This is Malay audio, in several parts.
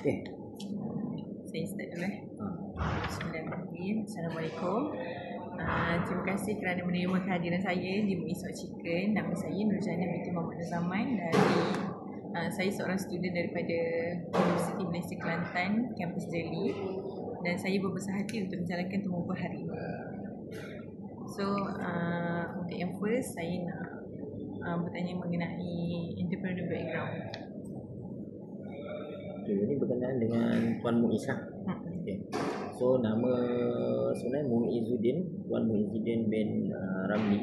Okay. Saya start dulu Bismillahirrahmanirrahim. Assalamualaikum. Terima kasih kerana menerima kehadiran saya di MUIS Hot Chicken. Nama saya Nurjana binti Muhammad Zaman dari saya seorang student daripada Universiti Malaysia Kelantan, kampus Delhi, dan saya berbesar hati untuk menjalankan tempoh hari ini. So, untuk yang first, saya nak bertanya mengenai entrepreneur background. Okay, ini berkenaan dengan Puan Muiz lah. Okay. So nama sebenarnya Muizuddin, Puan Muizuddin bin Ramli.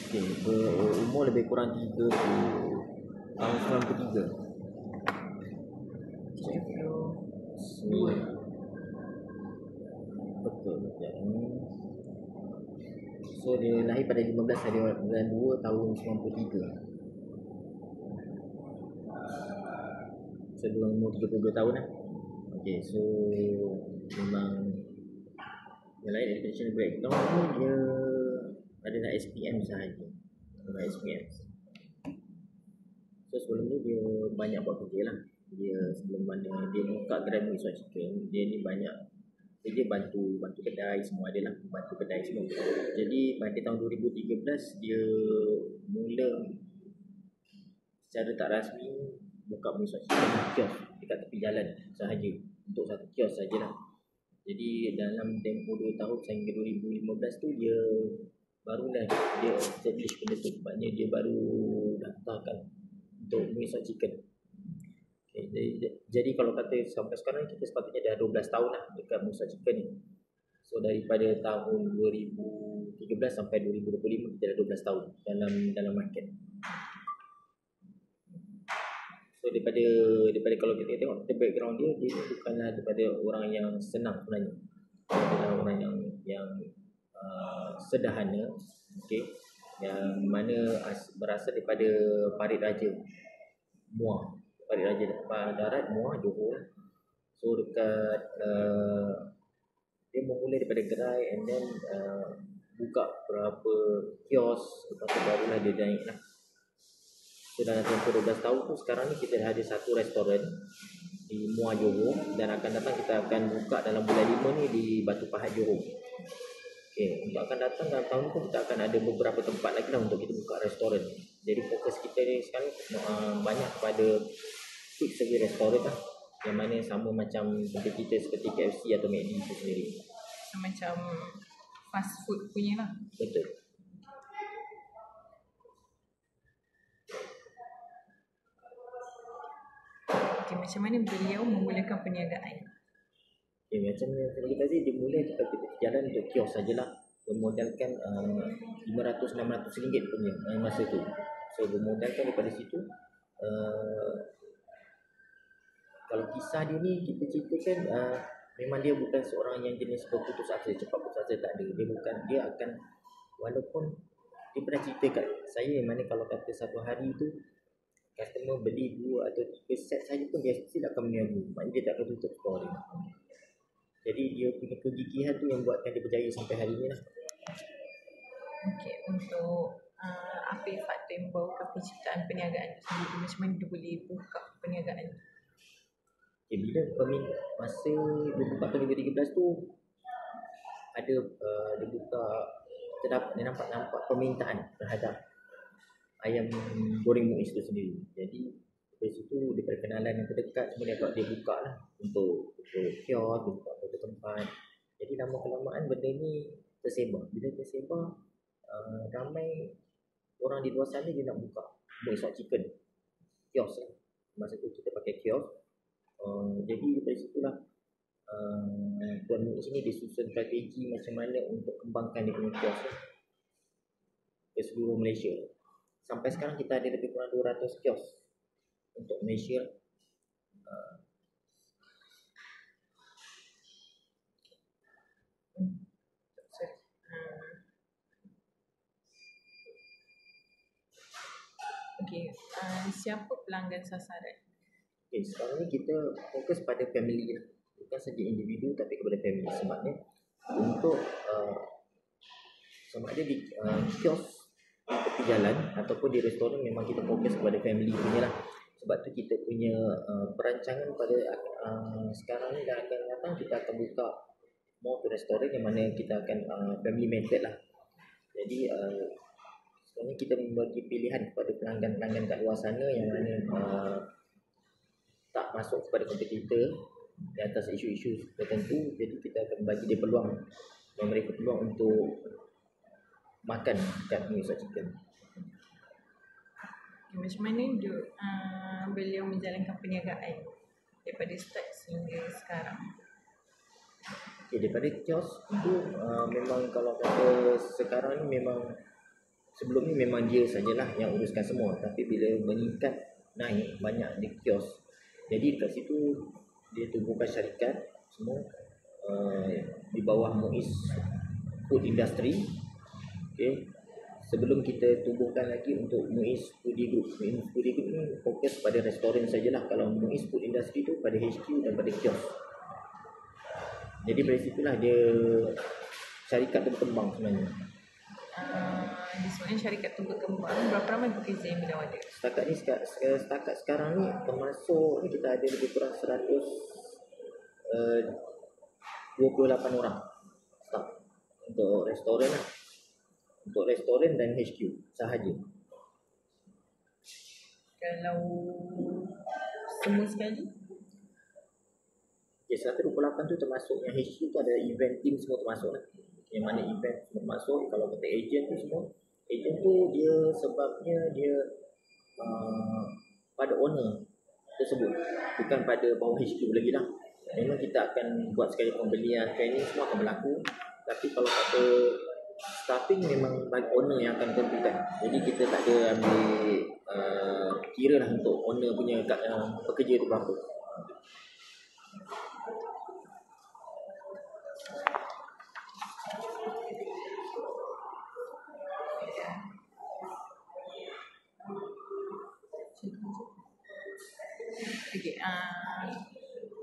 Okay, berumur lebih kurang 30 tahun 93. Betul. So dia lahir pada 15 hari bulan 2 tahun 93. Sebelum umur 32 tahun lah. Okay, so memang yang lain education background ni dia adalah SPM sahaja. SPM. So sebelum ni dia banyak buat kerja lah. Dia sebelum mana dia buka gerai MUIS Hot Chicken, dia ni banyak dia bantu kedai semua ada lah, bantu kedai semua. Jadi pada tahun 2013 dia mula secara tak rasmi buka MUIS Hot Chicken kios dekat tepi jalan sahaja, untuk satu kios sajalah. Jadi dalam tempoh 2 tahun sehingga 2015 tu dia barulah dia establish benda tu, sebabnya dia baru daftarkan untuk MUIS Hot Chicken. Okay, jadi kalau kata sampai sekarang kita sepatutnya dah 12 tahun lah dekat MUIS Hot Chicken ni. So daripada tahun 2013 sampai 2025 kita dah 12 tahun dalam market. So daripada kalau kita tengok the background dia bukanlah daripada orang yang senang sebenarnya. Dia adalah orang yang sederhana, okey, yang mana berasal daripada Parit Raja, Muar, Parit Raja Darat, Muar, Johor. So dekat dia memulai daripada gerai and then buka berapa kios, lepas tu barulah dia naik lah. So dalam tempoh 12 tahun tu sekarang ni kita dah ada satu restoran di Muar Johor, dan akan datang kita akan buka dalam bulan 5 ni di Batu Pahat Johor. Okay, untuk akan datang dalam tahun ni kita akan ada beberapa tempat lagi lah untuk kita buka restoran. Jadi fokus kita ni sekarang banyak kepada quick service restoran lah, yang mana sama macam kita seperti KFC atau McD itu sendiri. Macam fast food punya lah. Betul. Okay, macam mana beliau memulakan perniagaan? Okay, macam yang saya tadi, dia mula dekat jalan untuk kios sajalah, bermodalkan RM500-600 punya masa tu. So bermodalkan daripada situ. Kalau kisah dia ni kita ceritakan, memang dia bukan seorang yang jenis berputus asa, cepat putus asa, tak ada. Dia akan, walaupun dia pernah cerita kat saya yang mana kalau kata satu hari tu customer beli 2 atau 3 set saja pun dia still akan meniaga, maknanya dia tak akan tutup store dia. Jadi dia punya kegigihan tu yang buatkan dia berjaya sampai hari ni lah. Okay, untuk apa faktor yang membawakan penciptaan perniagaan itu sendiri? Macam mana dia boleh buka perniagaan? Okay, bila masa dia buka tahun 2013 tu ada dia buka, dia nampak permintaan terhadap ayam goreng MUIS tu sendiri. Jadi dari situ dia perkenalan yang terdekat semua dia buka lah untuk kios, dia buka satu tempat. Jadi lama-kelamaan benda ni tersebar. Bila tersebar, ramai orang di luar sana dia nak buka MUIS Hot Chicken kios lah. Masa tu kita pakai kios. Jadi dari situlah Puan Muiz ni dia susun strategi macam mana untuk kembangkan dia punya kios ke seluruh Malaysia. Sampai sekarang kita ada lebih kurang 200 kios untuk Malaysia. Okay, siapa pelanggan sasaran? Okay, sekarang ni kita fokus pada family lah. Bukan saja individu tapi kepada family. Sebabnya untuk sama ada di kios tepi jalan ataupun di restoran, memang kita fokus kepada family punya lah. Sebab tu kita punya perancangan pada sekarang ni dan akan datang, kita akan buka more to restoran yang mana kita akan family method lah. Jadi sebenarnya kita membagi pilihan kepada pelanggan-pelanggan kat luar sana yang mana tak masuk kepada kompetitor di atas isu-isu tertentu. Jadi kita akan bagi dia peluang dan mereka peluang untuk makan kat MUIS Hot Chicken. Macam mana beliau menjalankan perniagaan daripada start sehingga sekarang? Okay, daripada kios tu memang kalau kata sekarang ni memang sebelum ni memang dia sajalah yang uruskan semua, tapi bila meningkat naik banyak di kios, jadi kat situ dia tubuhkan syarikat semua di bawah MUIS Food Industry. Okay. Sebelum kita tubuhkan lagi untuk MUIS Foodie Group. MUIS Foodie Group ni fokus pada restoran sajalah. Kalau MUIS Food Industry tu pada HQ dan pada kios. Jadi dari situlah dia syarikat tu berkembang sebenarnya. Disebutkan syarikat tu berkembang, berapa ramai pekerja yang beliau ada? Setakat sekarang ni termasuk ni kita ada lebih kurang 128 orang staff untuk restoran lah. Untuk restoran dan HQ sahaja. Kalau semua sekali? Okay, 128 tu termasuk yang HQ tu ada event team semua termasuk lah. Yang mana event semua termasuk. Kalau kata agent tu semua, agent tu dia sebabnya dia pada owner tersebut, bukan pada bawah HQ lagi lah. Memang kita akan buat sekali pembelian, training semua akan berlaku. Tapi kalau kata staffing memang bagi owner yang akan tentukan. Jadi kita tak ada ambil kira lah untuk owner punya pekerja tu berapa. Okay,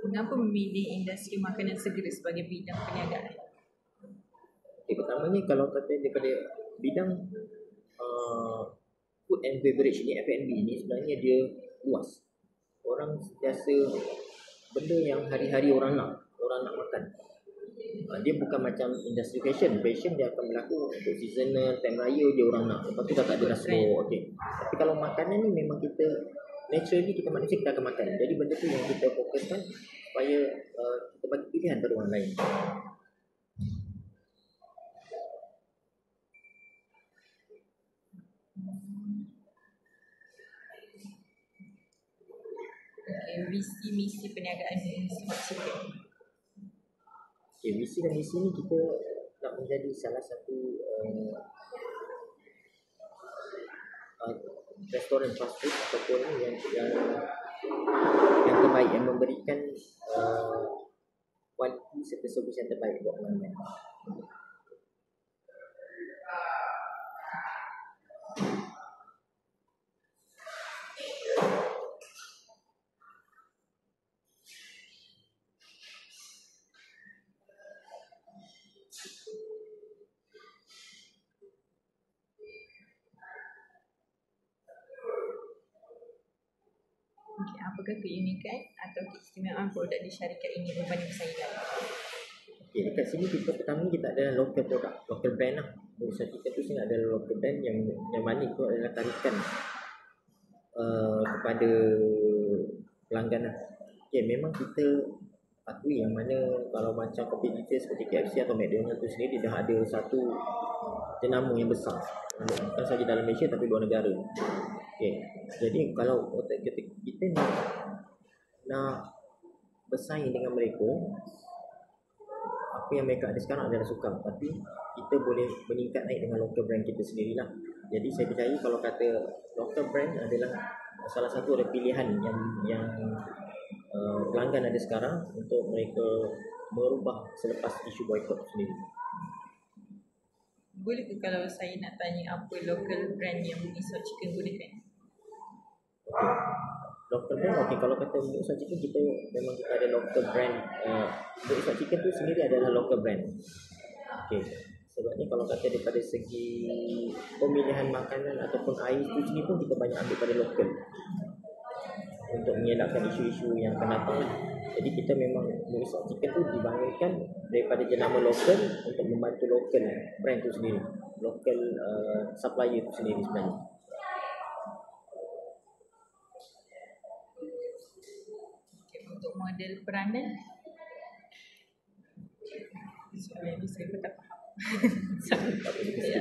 kenapa memilih industri makanan segera sebagai bidang perniagaan? Pertama ni kalau kata daripada bidang food and beverage ni, F&B ni sebenarnya dia luas. Orang sentiasa benda yang hari-hari orang nak makan. Dia bukan macam industri fashion. Fashion dia akan berlaku untuk seasonal, time raya je orang nak. Lepas tu dah tak ada dah slow. Okay. Tapi kalau makanan ni memang kita naturally kita manusia kita akan makan. Jadi benda tu yang kita fokuskan supaya kita bagi pilihan pada orang lain. Visi misi perniagaan MUIS Hot Chicken. Okay, visi dan misi ni kita nak menjadi salah satu restoran fast food ataupun yang terbaik, yang memberikan kualiti serta servis yang terbaik buat pelanggan. Okay, apakah keunikan atau keistimewaan produk di syarikat ini berbanding persaingan? Okay, dekat sini kita pertama kita ada local product, local brand lah. Usaha kita tu sini ada local brand yang mana itu adalah tarikan kepada pelanggan lah. Okay, memang kita akui yang mana kalau macam kompetitor seperti KFC atau McDonald tu sendiri dah ada satu jenama yang besar, bukan saja dalam Malaysia tapi luar negara. Okay. Jadi kalau kita nak bersaing dengan mereka, apa yang mereka ada sekarang adalah sukan, tapi kita boleh meningkat naik dengan local brand kita sendirilah. Jadi saya percaya kalau kata local brand adalah salah satu pilihan yang pelanggan ada sekarang untuk mereka merubah selepas isu boykot sendiri. Boleh ke kalau saya nak tanya apa local brand yang MUIS Hot Chicken gunakan? Okay. Local brand, okay, kalau kata MUIS Hot Chicken kita memang kita ada local brand. MUIS Hot Chicken tu sendiri adalah local brand. Okay. Sebabnya kalau kata daripada segi pemilihan makanan ataupun air tu sendiri pun kita banyak ambil pada local. untuk mengelakkan isu-isu yang akan datang lah. Jadi kita memang Muisok Chicken tu dibangunkan daripada jenama lokal untuk membantu lokal brand tu sendiri, lokal supplier tu sendiri sebenarnya. Okay, untuk model peranan, soalan ni saya pun tak faham. Ya.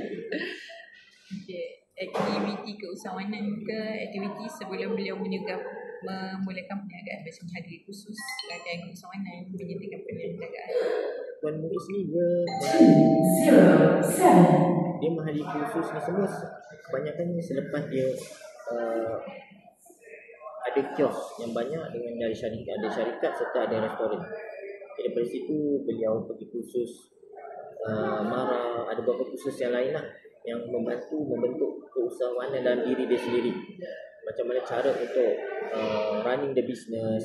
Okay, aktiviti keusahawanan ke aktiviti sebelum beliau memulakan perniagaan macam hari khusus, latihan keusahawanan, menyertakan perniagaan. Tuan Muiz ni dia mahali khusus ni semua kebanyakannya selepas dia ada kios yang banyak dengan dari syarikat serta ada restoran. Jadi dari situ beliau pergi kursus Mara, ada beberapa kursus yang lain lah yang membantu membentuk keusahawanan dalam diri dia sendiri. Macam mana cara untuk running the business,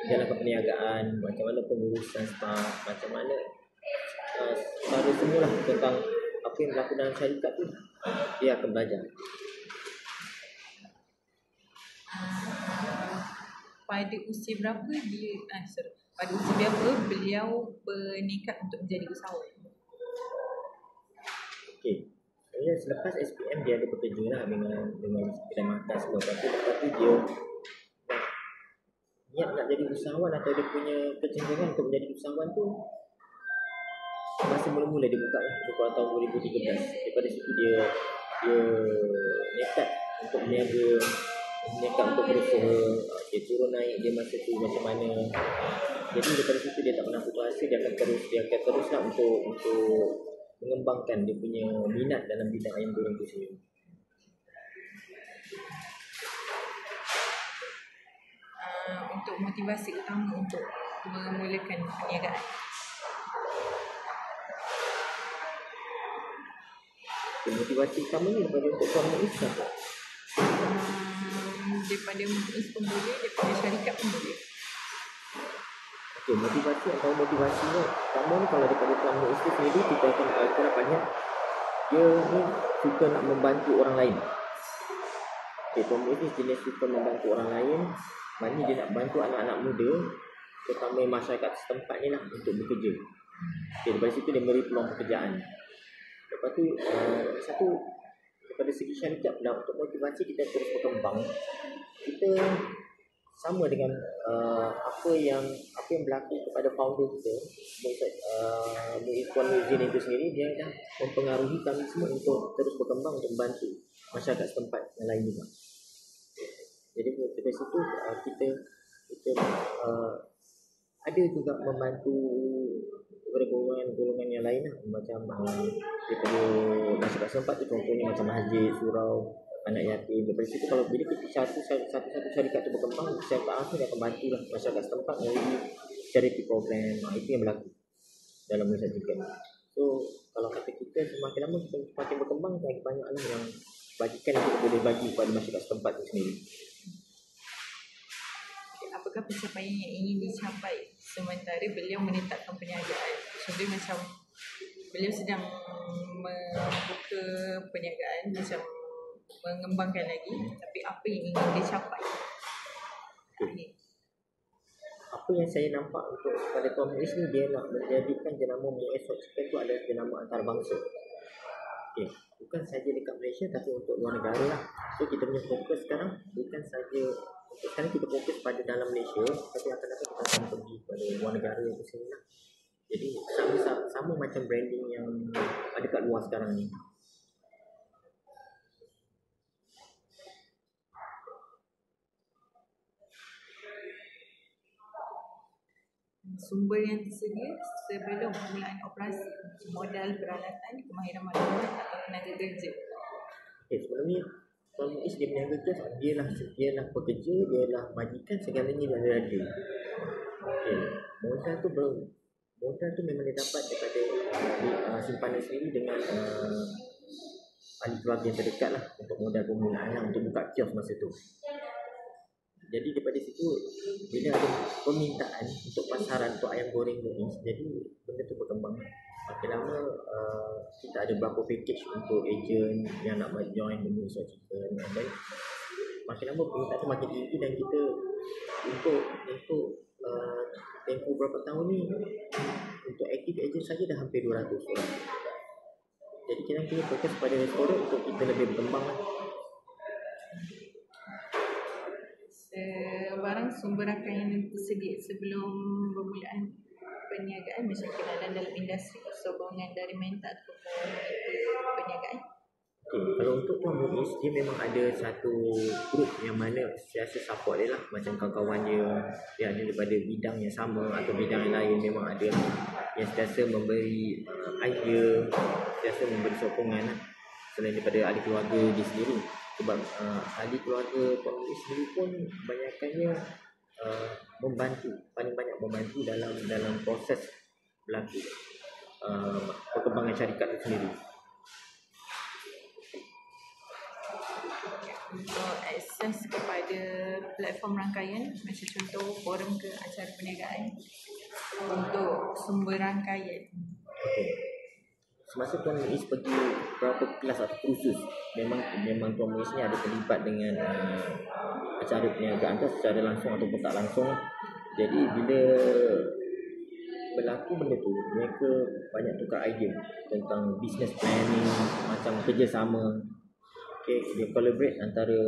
jalankan perniagaan, macam mana pengurusan staff, macam mana cara semualah tentang apa yang berlaku dalam syarikat tu dia akan belajar. Pada usia berapa pada usia berapa beliau berniat untuk menjadi usahawan? Okey. Selepas SPM dia ada bekerja lah dengan kedai makan semua. Lepas tu dia niat nak jadi usahawan atau dia punya kecenderungan untuk menjadi usahawan tu masa mula-mula dia buka lah tahun 2013. Daripada situ dia nekat untuk berniaga, nekat untuk berusaha. Dia turun naik dia masa tu macam mana. Jadi daripada situ dia tak pernah putus asa, dia akan terus lah untuk mengembangkan dia punya minat dalam bidang ayam goreng tu sendiri. Untuk motivasi utama untuk memulakan perniagaan. Motivasi utamanya daripada untuk Tuan Muiz lah. Daripada Muiz pun boleh, daripada syarikat pun boleh. Okey, motivasi ni pertama ni kalau daripada Tuan Muiz tu sendiri kita dapat lihat dia ni suka nak membantu orang lain. Okey, Tuan Muiz ni jenis suka membantu orang lain. Maknanya dia nak bantu anak-anak muda terutama masyarakat setempat ni lah untuk bekerja. Okey, daripada situ dia beri peluang pekerjaan. Lepas tu satu daripada segi syarikat pula untuk motivasi kita terus berkembang. Kita sama dengan apa yang berlaku kepada founder kita, Tuan Muiz itu sendiri, dia dah mempengaruhi kami semua untuk terus berkembang untuk membantu masyarakat setempat yang lain juga. Jadi dari situ kita ada juga membantu kepada golongan yang lain lah, macam daripada masyarakat setempat tu, contohnya macam masjid, surau, anak yatim. Daripada situ kalau bila kita satu syarikat tu berkembang, syarikat langsung dia akan bantu lah masyarakat setempat melalui charity program. Itu yang berlaku dalam Muiz Chicken. So kalau kata kita semakin lama kita semakin berkembang, semakin banyak lah yang bagikan yang kita boleh bagi kepada masyarakat setempat tu sendiri. Apakah pencapaian yang ingin dicapai sementara beliau menetapkan perniagaan? Contohnya macam beliau sedang membuka perniagaan, macam mengembangkan lagi, tapi apa yang ingin dicapai? Okay. Apa yang saya nampak untuk pada Tuan Muiz ni, dia nak menjadikan jenama Muisok Chicken tu adalah jenama antarabangsa. Okay. Bukan saja dekat Malaysia tapi untuk luar negara lah. So kita punya fokus sekarang bukan saja untuk sekarang kita fokus pada dalam Malaysia, tapi akan datang kita akan pergi pada luar negara itu sendiri lah. Jadi sama macam branding yang ada kat luar sekarang ni. Sumber yang tersedia sebelum permulaan operasi, modal, peralatan, kemahiran maklumat atau tenaga kerja. Okay, sebelum ni Tuan Muiz dia berniaga kerja, dia lah pekerja, dia lah majikan, segalanya dia ada. Okay. Modal tu memang dia dapat daripada simpanan sendiri dengan ahli keluarga yang terdekat lah untuk modal permulaan lah, untuk buka kios masa tu. Jadi daripada situ bila ada permintaan untuk pasaran untuk ayam goreng ni, jadi benda tu berkembang. Makin lama kita ada beberapa package untuk agent yang nak join Muisok Chicken, dan makin lama permintaan tu makin tinggi, dan kita untuk tempoh berapa tahun ni untuk active agent saja dah hampir 200 orang. Jadi kita kena fokus pada restoran untuk kita lebih berkembang lah. Sebarang sumber rangkaian yang tersedia sebelum bermulaan perniagaan, macam kenalan dalam industri, sokongan dari mentor ataupun perniagaan. Okay, kalau untuk Tuan Muiz, dia memang ada satu grup yang mana sentiasa support dia lah. Macam kawan-kawan dia ada daripada bidang yang sama atau bidang yang lain, memang ada yang sentiasa memberi idea, sentiasa memberi sokongan lah. Selain daripada ahli keluarga dia sendiri. Sebab ahli keluarga Tuan Muiz sendiri pun kebanyakannya membantu, paling banyak membantu dalam proses berlaku perkembangan syarikat itu sendiri. Untuk akses kepada platform rangkaian, macam contoh forum ke acara perniagaan, untuk sumber rangkaian. Okay. Semasa Tuan Muiz pergi berapa kelas atau kursus, memang Tuan Muiz ni ada terlibat dengan acara perniagaan tu secara langsung ataupun tak langsung. Jadi bila berlaku benda tu, mereka banyak tukar idea tentang business planning, macam kerjasama. Okay, dia collaborate antara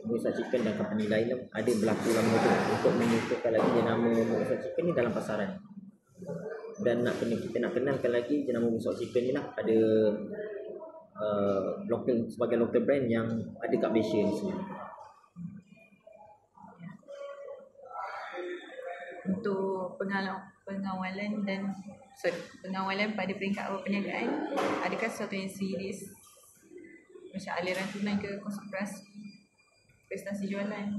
Muiz Chicken dan company lain, ada berlaku lama tu untuk menyusulkan lagi jenama Muiz Chicken ni dalam pasaran. Dan kita nak kenalkan lagi jenama Muiz Chicken ni lah pada sebagai local brand yang ada kat Malaysia ni sendiri. Untuk pengawalan pada peringkat awal perniagaan, adakah sesuatu yang serius macam aliran tunai ke konsentrasi prestasi jualan?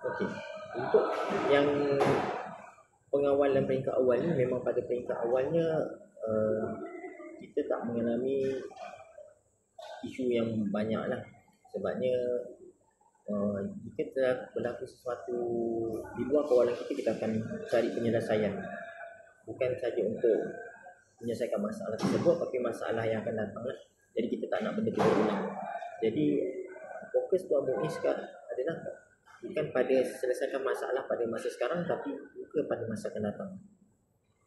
Okey. Untuk yang pengawalan peringkat awal ni, memang pada peringkat awalnya kita tak mengalami isu yang banyak lah. Sebabnya jika telah berlaku sesuatu di luar kawalan kita akan cari penyelesaian. Bukan saja untuk menyelesaikan masalah tersebut, tapi masalah yang akan datang lah. Jadi kita tak nak benda tu berulang. Jadi fokus Tuan Muiz adalah bukan pada selesaikan masalah pada masa sekarang, tapi juga pada masa akan datang.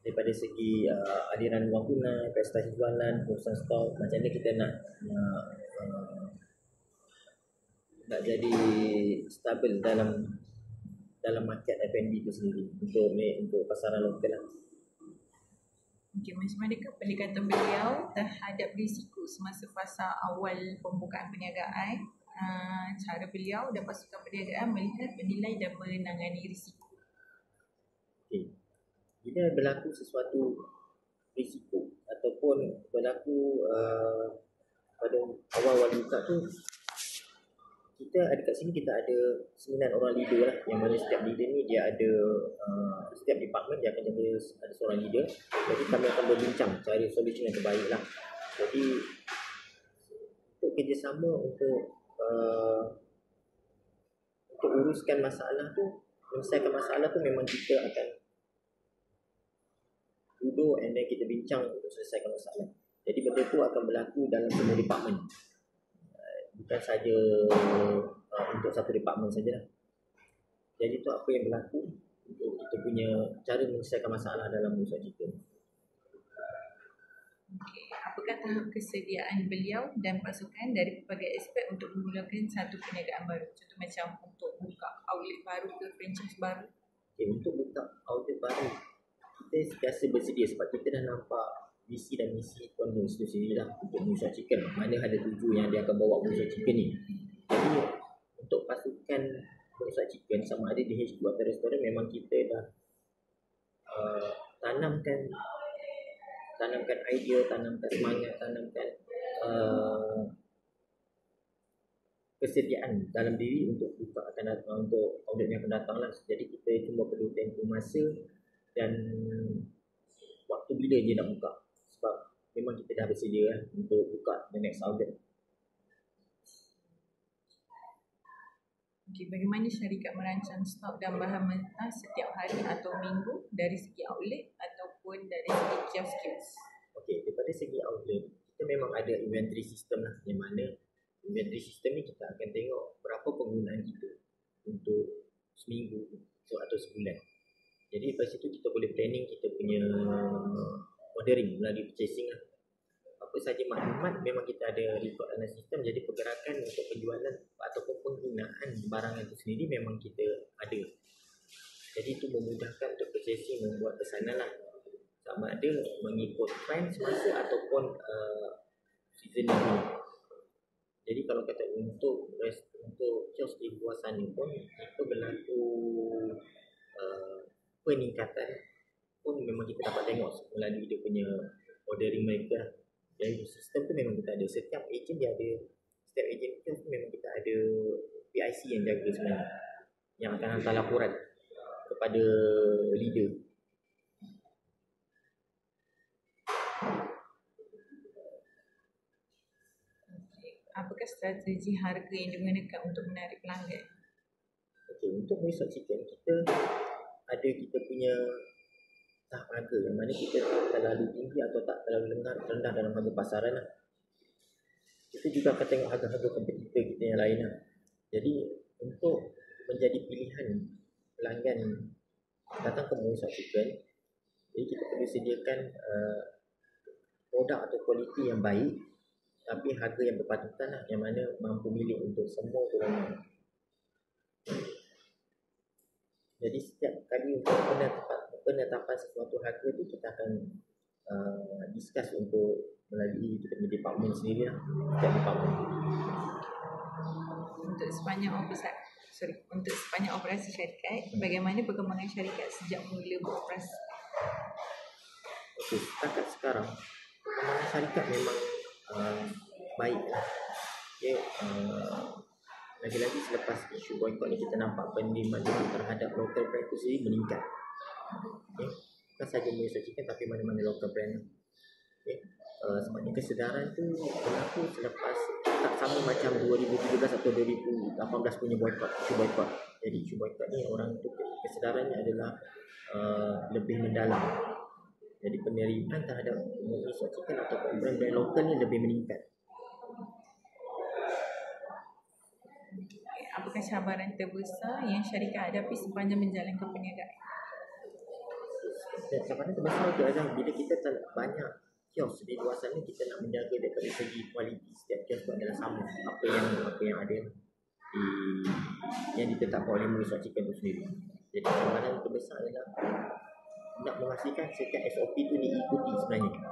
Daripada segi aliran wang tunai, prestasi jualan, urusan stok, macam mana kita nak jadi stabil dalam market F&B itu sendiri untuk pasaran lokal lah. Okay, macam manakah pendekatan beliau terhadap risiko semasa fasa awal pembukaan perniagaan? Cara beliau dan pasukan perniagaan melihat, menilai dan menangani risiko. Okay. Bila berlaku sesuatu risiko ataupun berlaku pada awal-awal buka tu, kita ada kat sini, kita ada 9 orang leader lah, yang mana setiap leader ni dia ada setiap department dia akan ada seorang leader. Jadi kami akan berbincang cari solution yang terbaik lah. Jadi untuk kerjasama untuk uruskan masalah tu, menyelesaikan masalah tu, memang kita akan duduk and then kita bincang untuk selesaikan masalah. Jadi benda tu akan berlaku dalam semua department, bukan saja untuk satu department sajalah. Jadi tu apa yang berlaku untuk kita punya cara menyelesaikan masalah dalam Muiz Chicken. Okay. Apakah tahap kesediaan beliau dan pasukan dari pelbagai aspek untuk memulakan satu perniagaan baru? Contoh macam untuk buka outlet baru ke franchise baru? Okay, untuk buka outlet baru, kita sentiasa bersedia sebab kita dah nampak visi dan misi Tuan Muiz itu sendirilah untuk Muiz Chicken. Mana ada tuju yang dia akan bawa Muiz Chicken ni. Jadi untuk pasukan Muiz Chicken, sama ada di HQ atau restoran, memang kita dah tanamkan idea, tanamkan semangat, tanamkan kesediaan dalam diri untuk buka untuk audit yang akan datang lah. Jadi kita cuma perlu tempoh masa dan waktu bila dia nak buka, sebab memang kita dah bersedia untuk buka the next audit. Okay, bagaimana syarikat merancang stok dan bahan mentah setiap hari atau minggu dari segi outlet ataupun dari segi kios-kios? Okey, daripada segi outlet, kita memang ada inventory system lah, yang mana inventory system ni kita akan tengok berapa penggunaan kita. untuk seminggu atau sebulan. Jadi lepas itu kita boleh planning kita punya ordering melalui purchasing lah. Apa saja maklumat memang kita ada record dalam sistem, jadi pergerakan untuk penjualan ataupun penggunaan barang itu sendiri memang kita ada. Jadi itu memudahkan untuk purchasing membuat pesanan lah, sama ada mengikut trend semasa ataupun seasonal ni. Jadi kalau kata untuk kios di luar sana pun itu berlaku peningkatan pun memang kita dapat tengok melalui dia punya ordering mereka. Jadi sistem tu memang kita ada, setiap ejen dia ada, setiap ejen kios tu memang kita ada PIC yang jaga sebenarnya, yang akan hantar laporan kepada leader. Apakah strategi harga yang digunakan untuk menarik pelanggan? Okey, untuk Moisot Chicken kita ada kita punya tahap harga yang mana kita tak terlalu tinggi atau tak terlalu rendah dalam harga pasaran lah. Kita juga akan tengok harga-harga kompetitor kita yang lain lah. Jadi untuk menjadi pilihan pelanggan datang ke Moisot Chicken, jadi kita perlu sediakan produk atau kualiti yang baik tapi harga yang berpatutan lah, yang mana mampu milik untuk semua golongan. Jadi setiap kali untuk penetapan sesuatu harga tu kita akan discuss untuk melalui kita punya department sendiri lah, setiap department. Untuk sepanjang operasi syarikat, bagaimana perkembangan syarikat sejak mula beroperasi? Okey, setakat sekarang perkembangan syarikat memang baik lah. Okay, lagi-lagi selepas isu boycott ni kita nampak penerimaan terhadap local brand tu sendiri meningkat. Okay, bukan sahaja Moisot Chicken tapi mana-mana local brand. Okay, sebabnya kesedaran tu berlaku selepas tak sama macam 2017 atau 2018 punya boycott, isu boycott. Jadi isu boycott ni orang tu kesedarannya adalah lebih mendalam. Jadi penerimaan terhadap Moisot Chicken atau brand-brand lokal ni lebih meningkat. Apakah cabaran terbesar yang syarikat hadapi sepanjang menjalankan perniagaan? Cabaran terbesar itu adalah bila kita tak banyak kios di luar sana, kita nak menjaga daripada segi kualiti setiap kios itu adalah sama apa yang ada yang ditetapkan oleh Moisot Chicken itu sendiri. Jadi cabaran terbesar adalah nak memastikan setiap SOP itu diikuti sebenarnya.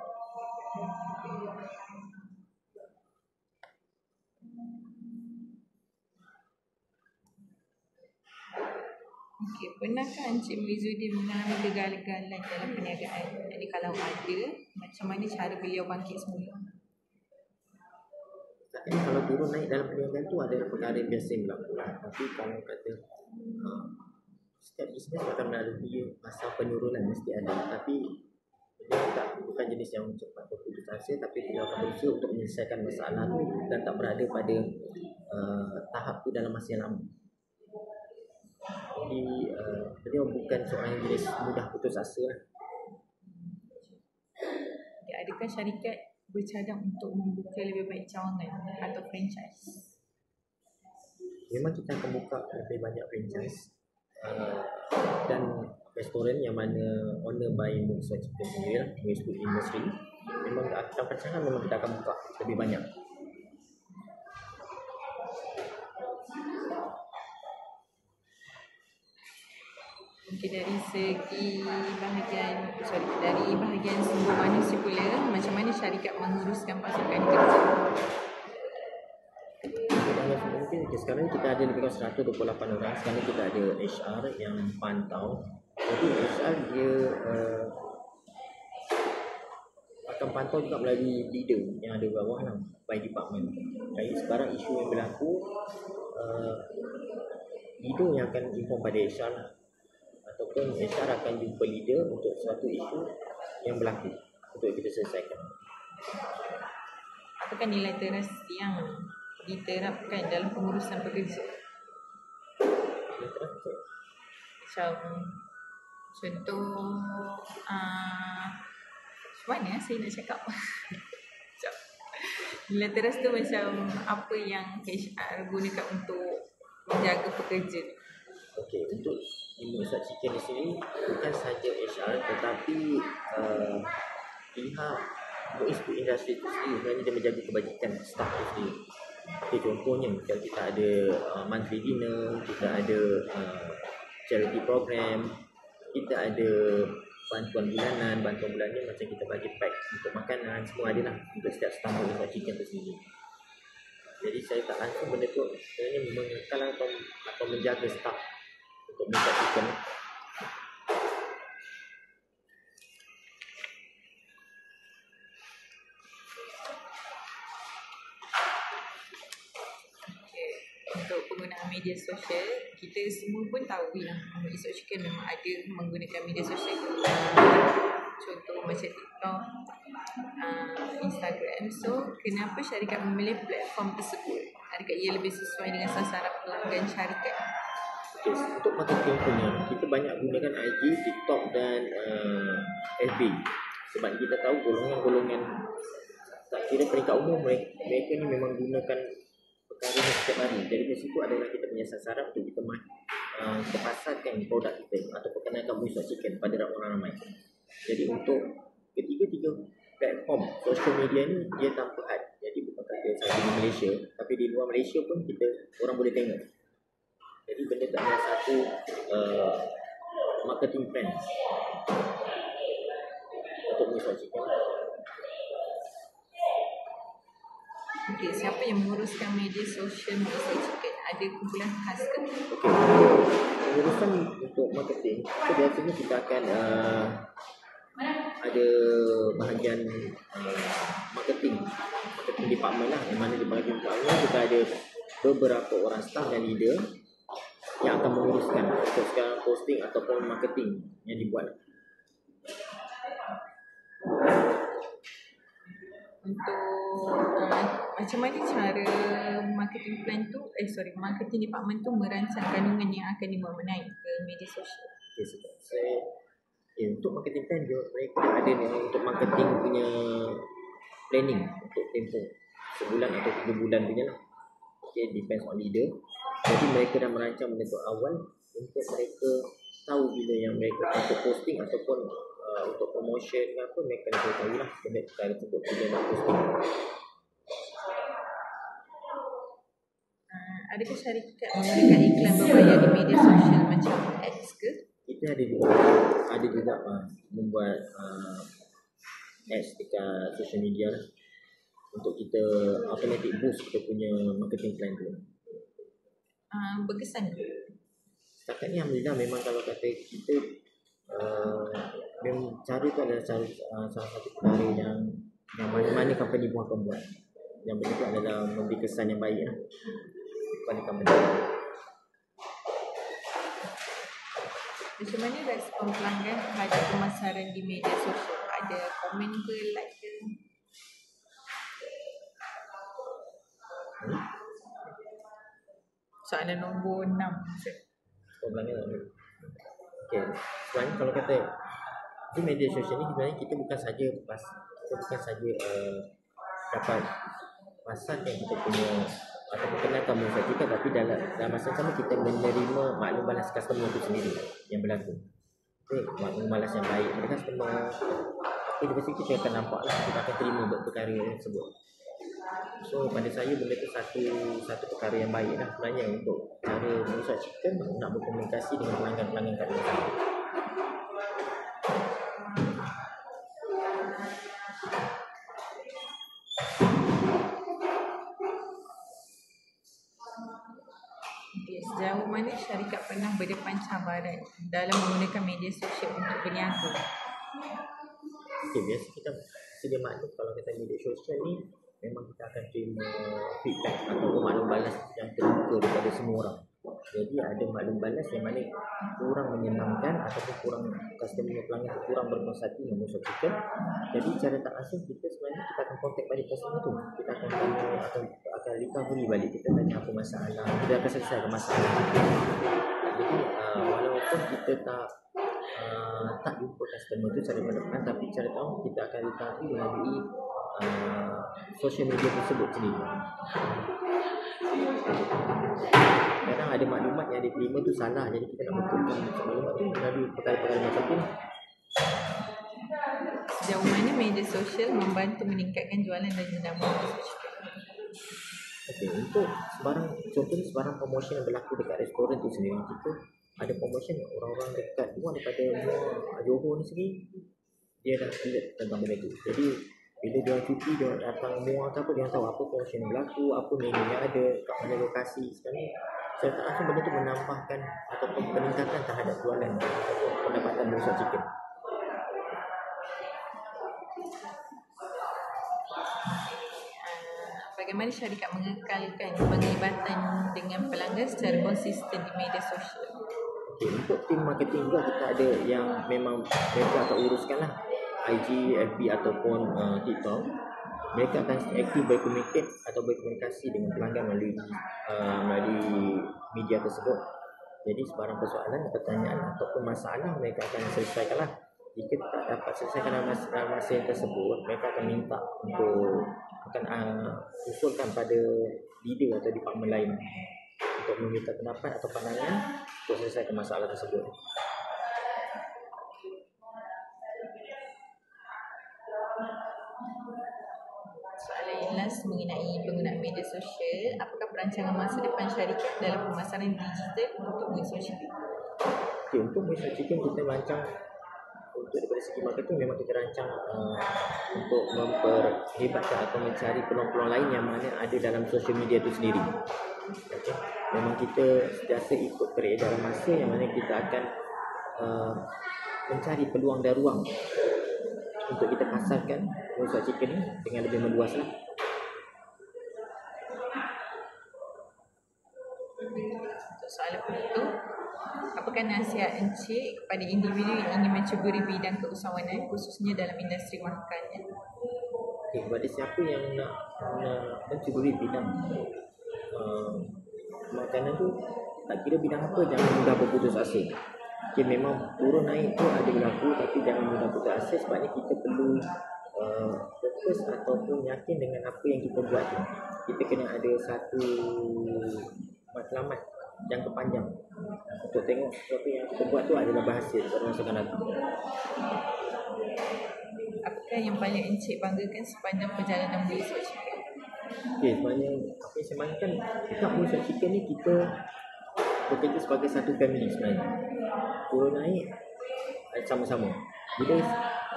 Okey, pernahkah Encik Muizuddin mengalami kegagalan dalam perniagaan? Jadi kalau ada, macam mana cara beliau bangkit semula? Kalau turun naik dalam perniagaan tu adalah perkara yang biasa yang berlaku lah. Tapi kalau kata setiap bisnes akan melalui masa penurunan mesti ada. Tapi dia bukan jenis yang cepat berputus asa, tapi dia akan berusaha untuk menyelesaikan masalah tu dan tak berada pada tahap tu dalam masa yang lama. Jadi beliau bukan seorang yang jenis mudah putus asa lah. Adakah syarikat bercadang untuk membuka lebih banyak cawangan atau franchise? Memang kita akan buka lebih banyak franchise dan restoran yang mana owner by Moisot Chicken sendiri lah, Moisot Industry. Memang akan percaya memang kita akan buka lebih banyak. Mungkin dari segi bahagian sumber manusia pula, macam mana syarikat menguruskan pasukan kerja? Mungkin sekarang kita ada lebih kurang 128 orang. Sekarang kita ada HR yang pantau. Jadi HR dia akan pantau juga melalui leader yang ada bawah lah, by department. Jadi sekarang isu yang berlaku, leader yang akan inform pada HR lah, ataupun HR akan jumpa leader untuk suatu isu yang berlaku untuk kita selesaikan. Apakah nilai teras yang diterapkan dalam pengurusan pekerja? Macam contoh mana saya nak cakap? Nilai teras tu macam apa yang HR gunakan untuk menjaga pekerja. Okey, untuk Mimosa Chicken di sini bukan sahaja HR tetapi pihak Muiz Food Industry itu sendiri sebenarnya dia menjaga kebajikan staff itu sendiri. Okay, contohnya kalau kita ada monthly dinner, kita ada charity program, kita ada bantuan bulanan macam kita bagi pack untuk makanan, semua ada lah untuk setiap staff Mimosa Chicken itu sendiri. Jadi saya tak langsung benda tu sebenarnya mengekal atau menjaga staff untuk Mimosa Chicken. Untuk penggunaan media sosial, kita semua pun tahu yang Mimosa Chicken memang ada menggunakan media sosial. Contoh macam TikTok, Instagram. So, kenapa syarikat memilih platform tersebut? Adakah ia lebih sesuai dengan sasaran pelanggan syarikat? Okay, untuk marketing punya, kita banyak gunakan IG, TikTok dan FB. Sebab kita tahu golongan-golongan tak kira peringkat umum mereka ni memang gunakan perkara ni setiap hari. Jadi di situ adalah kita punya sasaran untuk kita pasarkan produk kita atau perkenalkan Mimosa Chicken pada orang ramai. Jadi untuk ketiga-tiga platform social media ni dia tanpa had. Jadi bukan kata sahaja di Malaysia, tapi di luar Malaysia pun orang boleh tengok. Jadi benda tak ada satu marketing plan untuk Mimosa Chicken. Okey, siapa yang menguruskan media sosial Mimosa Chicken? Ada kumpulan khas ke? Okey, urusan untuk marketing, biasanya kita akan ada bahagian marketing department lah, yang mana di bahagian department kita ada beberapa orang staff dan leader yang akan menguruskan untuk sekarang posting ataupun marketing yang dibuat. Untuk macam mana cara marketing plan tu, marketing department tu merancang kandungan yang akan dibuat naik ke media sosial? Okay, sebab untuk marketing plan mereka ada untuk marketing punya planning untuk tempoh sebulan atau 3 bulan punya lah. Okay, depends on leader. Jadi mereka dah merancang benda tu awal untuk mereka tahu bila yang mereka untuk posting ataupun untuk promotion ke apa, mereka dah tahu lah benda cara tersebut bila nak posting. Adakah syarikat menggunakan iklan berbayar di media sosial macam ads ke? Kita ada juga membuat ads dekat social media lah, untuk kita automatic boost kita punya marketing plan tu. Berkesan ke? Setakat ni alhamdulillah, memang kalau kata kita memang cara tu adalah salah satu perkara yang mana-mana company pun akan buat. Yang benda tu adalah memberi kesan yang baik lah pada company. Macam mana respon pelanggan terhadap pemasaran di media sosial? Ada komen ke, like ke? Soalan nombor 6. Pelanggan. Okay, sebenarnya kalau kata di media sosial ni sebenarnya kita bukan saja dapat pasarkan kita punya atau perkenalkan Mimosa Chicken, tapi dalam masa sama kita menerima maklum balas customer itu sendiri yang berlaku. Okay, maklum balas yang baik dari customer. Okay, lepas itu kita akan nampak lah, kita akan terima perkara tersebut. So pada saya benda tu satu perkara yang baik lah sebenarnya untuk cara Mimosa Chicken nak berkomunikasi dengan pelanggan-pelanggan kat dalam sana. Sejauh mana syarikat pernah berdepan cabaran dalam menggunakan media sosial untuk berniaga? Okay, biasa kita sedia maklum kalau kita media sosial ni memang kita akan terima feedback atau maklum balas yang terbuka daripada semua orang. Jadi ada maklum balas yang mana kurang menyenangkan ataupun kurang customer pelanggan kurang berpuas hati dengan Mimosa Chicken. Jadi cara tak langsung kita sebenarnya kita akan contact balik customer tu. Kita akan tanya atau akan recovery balik, kita tanya apa masalah, kita akan selesaikan masalah. Jadi walaupun kita tak jumpa customer tu secara berdepan, tapi cara tahu kita akan recovery melalui social media tersebut sendiri. Kadang ada maklumat yang diterima tu salah, jadi kita nak betulkan maklumat tu melalui perkara-perkara macam tu. Sejauh mana media sosial membantu meningkatkan jualan dan jenama media sosial? Okey, untuk contohnya sebarang promotion yang berlaku dekat restoran tu sendiri, kita ada promotion orang-orang dekat luar daripada Johor ni sendiri, dia dah alert tentang benda tu. Jadi bila dia cuti, dia datang Muar ke apa, dia tahu apa promotion yang berlaku, apa menu yang ada, kat mana lokasi. Sekarang saya tak rasa benda tu menambahkan ataupun peningkatan terhadap jualan ataupun pendapatan Musa Chicken. Bagaimana syarikat mengekalkan penglibatan dengan pelanggan secara konsisten di media sosial? Okay, untuk tim marketing juga kita ada yang memang mereka akan uruskan lah IG, FB ataupun TikTok. Mereka akan aktif berkomunikasi dengan pelanggan melalui media tersebut. Jadi sebarang persoalan, pertanyaan ataupun masalah mereka akan selesaikan lah. Jika tak dapat selesaikan dalam masa yang tersebut, mereka akan minta usulkan pada leader atau departmen lain untuk meminta pendapat atau pandangan untuk selesaikan masalah tersebut. Soalan yang last mengenai penggunaan media sosial, apakah perancangan masa depan syarikat dalam pemasaran digital untuk Muisa Chicken? Okay, untuk Muisa Chicken kita rancang untuk daripada segi marketing, memang kita rancang untuk memperhebatkan atau mencari peluang-peluang lain yang mana ada dalam social media itu sendiri. Okay. Memang kita sentiasa ikut peredaran masa yang mana kita akan mencari peluang dan ruang untuk kita pasarkan Muisa Chicken ni dengan lebih meluas lah. Untuk soalan penutup, apakah nasihat Encik kepada individu yang ingin menceburi bidang keusahawanan khususnya dalam industri makanan? Okay, kepada siapa yang nak menceburi bidang makanan tu, tak kira bidang apa, jangan mudah berputus asa. Okay, memang turun naik tu ada berlaku, tapi jangan mudah putus asa, sebabnya kita perlu fokus ataupun yakin dengan apa yang kita buat tu. Kita kena ada satu matlamat jangka panjang untuk tengok sesuatu yang kita buat tu adalah berhasil pada masa akan datang. Apakah yang paling Encik banggakan sepanjang perjalanan Muisa Chicken? Okay, sebenarnya apa yang saya banggakan dekat Muisa Chicken ni, kita bekerja sebagai satu family sebenarnya. Turun naik sama-sama. Bila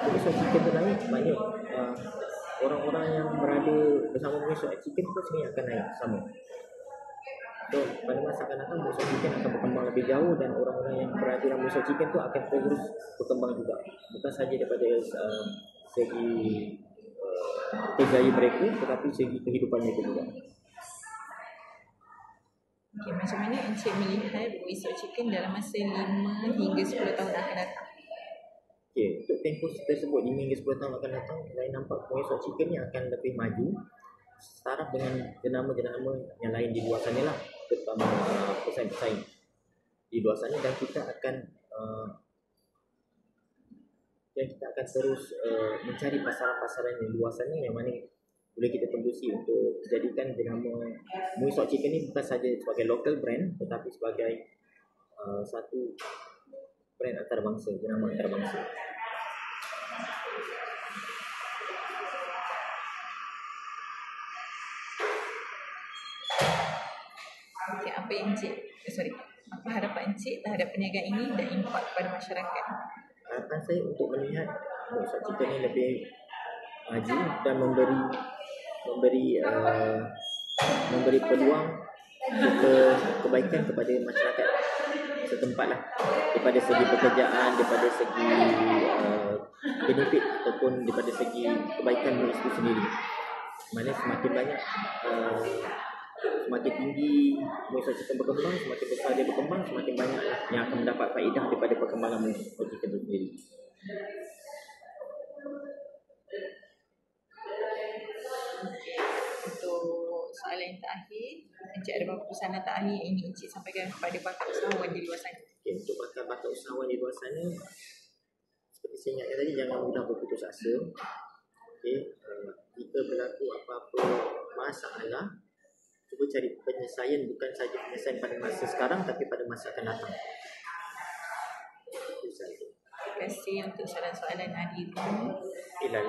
Muisa Chicken tu naik, banyak orang-orang yang berada bersama Muisa Chicken tu sebenarnya akan naik sama. So, pada masa akan datang Muisa Chicken akan berkembang lebih jauh, dan orang-orang yang berada dalam Muisa Chicken tu akan terus berkembang juga. Bukan sahaja daripada segi kerjaya mereka, tetapi segi kehidupan mereka juga. Okay, macam mana Encik melihat Muisa Chicken dalam masa 5 hingga 10 tahun akan datang? Okay, untuk tempoh tersebut 5 hingga 10 tahun akan datang, saya nampak Muisa Chicken ni akan lebih maju setara dengan jenama-jenama yang lain di luar sana lah, terutama pesaing-pesaing di luar sana, dan kita akan terus mencari pasaran-pasaran yang luar sana yang mana boleh kita tembusi untuk jadikan jenama Muisa Chicken ni bukan saja sebagai local brand, tetapi sebagai satu brand antarabangsa, jenama antarabangsa. Okay, apa harapan Encik terhadap perniagaan ini dan impak kepada masyarakat? Harapan saya untuk melihat Muisa Chicken ni lebih maju dan memberi peluang kebaikan kepada masyarakat setempat lah, daripada segi pekerjaan, daripada segi benefit ataupun daripada segi kebaikan Muisa itu sendiri. Mana semakin banyak semakin tinggi Muisa Chicken berkembang, semakin besar dia berkembang, semakin banyak yang akan mendapat faedah daripada perkembangan Muisa Chicken itu sendiri. Untuk soalan yang terakhir, Encik ada beberapa pesanan terakhir yang ingin Encik sampaikan kepada bakal usahawan di luar sana? Okay, untuk bakal usahawan di luar sana, seperti saya ingatkan tadi, jangan mudah berputus asa. Okay, jika berlaku apa-apa masalah, cuba cari penyelesaian, bukan saja penyelesaian pada masa sekarang tapi pada masa akan datang. Itu saja. Terima kasih untuk soalan-soalan hari ini. Ila